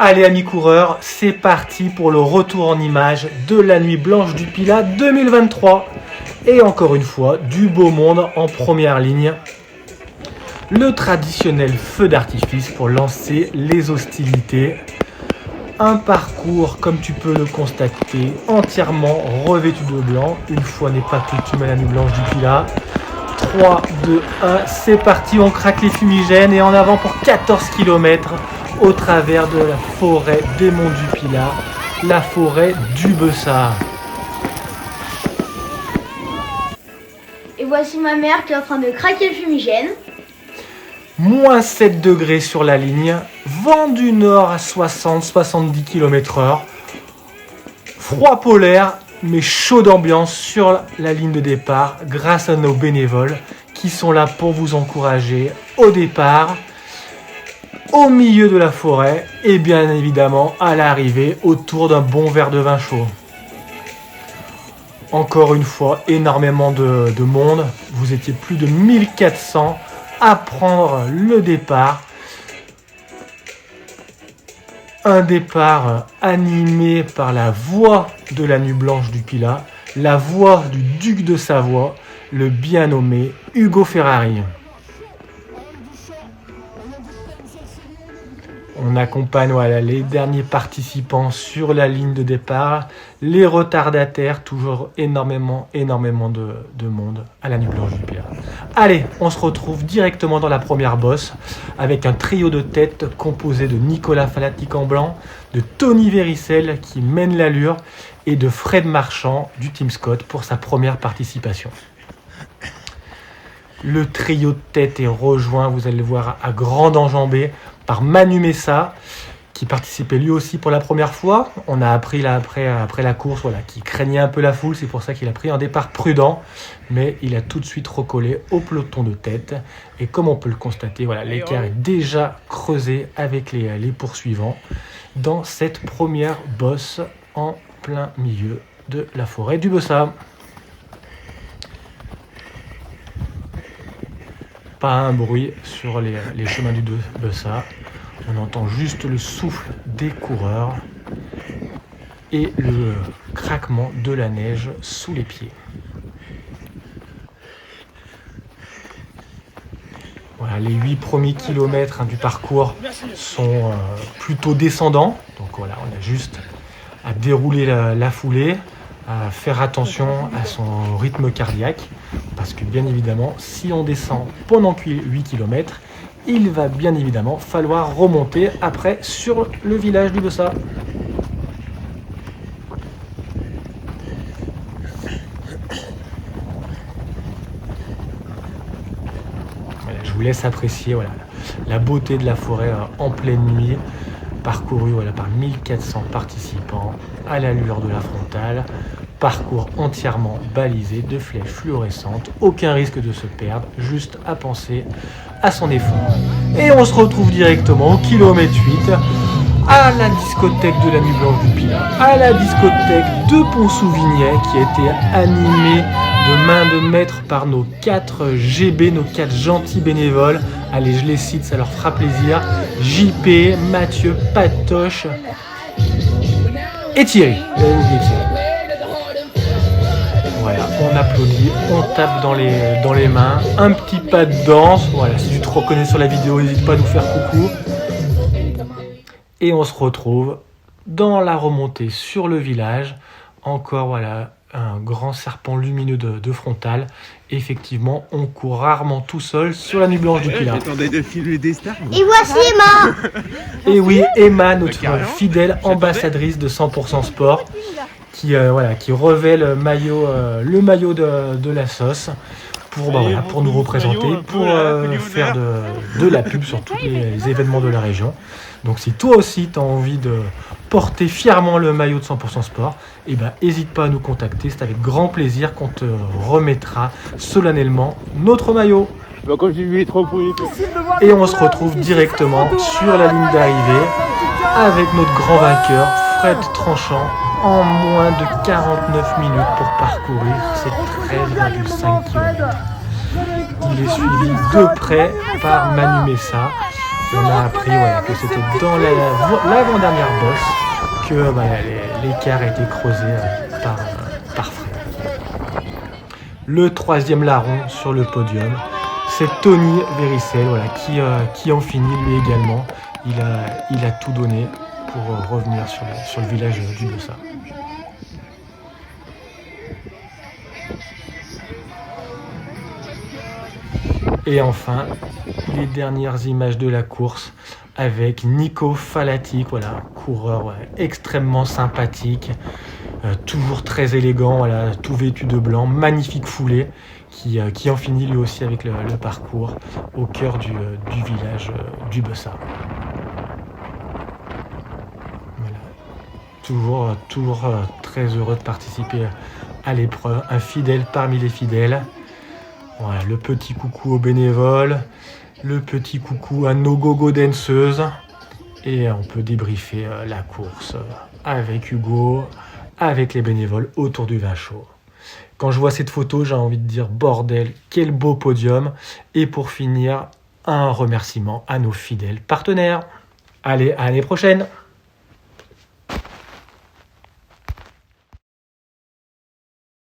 Allez amis coureurs, c'est parti pour le retour en images de la Nuit Blanche du Pilat 2023. Et encore une fois, du beau monde en première ligne. Le traditionnel feu d'artifice pour lancer les hostilités. Un parcours, comme tu peux le constater, entièrement revêtu de blanc. Une fois n'est pas coutume à la Nuit Blanche du Pilat. 3, 2, 1, c'est parti, on craque les fumigènes et en avant pour 14 km au travers de la forêt des Monts du Pilat, la forêt du Bessard. Et voici ma mère qui est en train de craquer le fumigène. Moins 7 degrés sur la ligne, vent du nord à 60-70 km/h, froid polaire mais chaud d'ambiance sur la ligne de départ grâce à nos bénévoles qui sont là pour vous encourager au départ, au milieu de la forêt et bien évidemment à l'arrivée autour d'un bon verre de vin chaud. Encore une fois, énormément de monde, vous étiez plus de 1400 à prendre le départ. Un départ animé par la voix de la Nuit Blanche du Pilat, la voix du duc de Savoie, le bien nommé Ugo Ferrari. On accompagne les derniers participants sur la ligne de départ, les retardataires, toujours énormément de monde à la Nuit Blanche du Pilat. Allez, on se retrouve directement dans la première bosse avec un trio de tête composé de Nicolas Falatic en blanc, de Tony Véricel qui mène l'allure et de Fred Marchand du Team Scott pour sa première participation. Le trio de tête est rejoint, vous allez le voir, à grande enjambée par Manu Messa, qui participait lui aussi pour la première fois. On a appris là après la course qu'il craignait un peu la foule, c'est pour ça qu'il a pris un départ prudent, mais il a tout de suite recollé au peloton de tête. Et comme on peut le constater, l'écart est déjà creusé avec les poursuivants dans cette première bosse en plein milieu de la forêt du Bessard. Pas un bruit sur les chemins du Bessard. On entend juste le souffle des coureurs et le craquement de la neige sous les pieds. Voilà, les 8 premiers kilomètres du parcours sont plutôt descendants. Donc voilà, on a juste à dérouler la foulée, à faire attention à son rythme cardiaque. Parce que bien évidemment, si on descend pendant 8 km, il va bien évidemment falloir remonter après sur le village du Bessard. Voilà, je vous laisse apprécier la beauté de la forêt en pleine nuit, parcourue par 1400 participants à l'allure de la frontale. Parcours entièrement balisé de flèches fluorescentes, aucun risque de se perdre, juste à penser à son effort. Et on se retrouve directement au kilomètre 8 à la discothèque de la Nuit Blanche du Pilat, à la discothèque de Pont-Souvignet qui a été animée de main de maître par nos 4 GB, nos 4 gentils bénévoles. Allez, je les cite, ça leur fera plaisir. JP, Mathieu, Patoche et Thierry. Voilà, on applaudit, on tape dans les mains, un petit pas de danse. Voilà, si tu te reconnais sur la vidéo, n'hésite pas à nous faire coucou. Et on se retrouve dans la remontée sur le village. Encore un grand serpent lumineux de frontale. Effectivement, on court rarement tout seul sur la Nuit Blanche du Pilat. Et voici Emma. Et oui, Emma, notre fidèle ambassadrice de 100% Sport, qui revêt le maillot de la sauce pour nous représenter, pour faire de la pub sur tous les événements de la région. Donc si toi aussi tu as envie de porter fièrement le maillot de 100% Sport, n'hésite pas à nous contacter, c'est avec grand plaisir qu'on te remettra solennellement notre maillot. Et on se retrouve directement sur la ligne d'arrivée avec notre grand vainqueur Fred Tranchant en moins de 49 minutes pour parcourir ces 13,5 km. Il est suivi de près par Manu Messa. On a appris que c'était dans l'avant-dernière bosse que l'écart a été creusé par Fred. Le troisième larron sur le podium, c'est Tony Véricel qui en finit lui également. Il a tout donné pour revenir sur le village du Bessat. Et enfin, les dernières images de la course avec Nico Falatic, coureur extrêmement sympathique, toujours très élégant, tout vêtu de blanc, magnifique foulée, qui en finit lui aussi avec le parcours au cœur du village du Bessat. Voilà. Toujours très heureux de participer à l'épreuve, un fidèle parmi les fidèles. Voilà, le petit coucou aux bénévoles, le petit coucou à nos gogo danseuses. Et on peut débriefer la course avec Hugo, avec les bénévoles autour du vin chaud. Quand je vois cette photo, j'ai envie de dire bordel, quel beau podium. Et pour finir, un remerciement à nos fidèles partenaires. Allez, à l'année prochaine!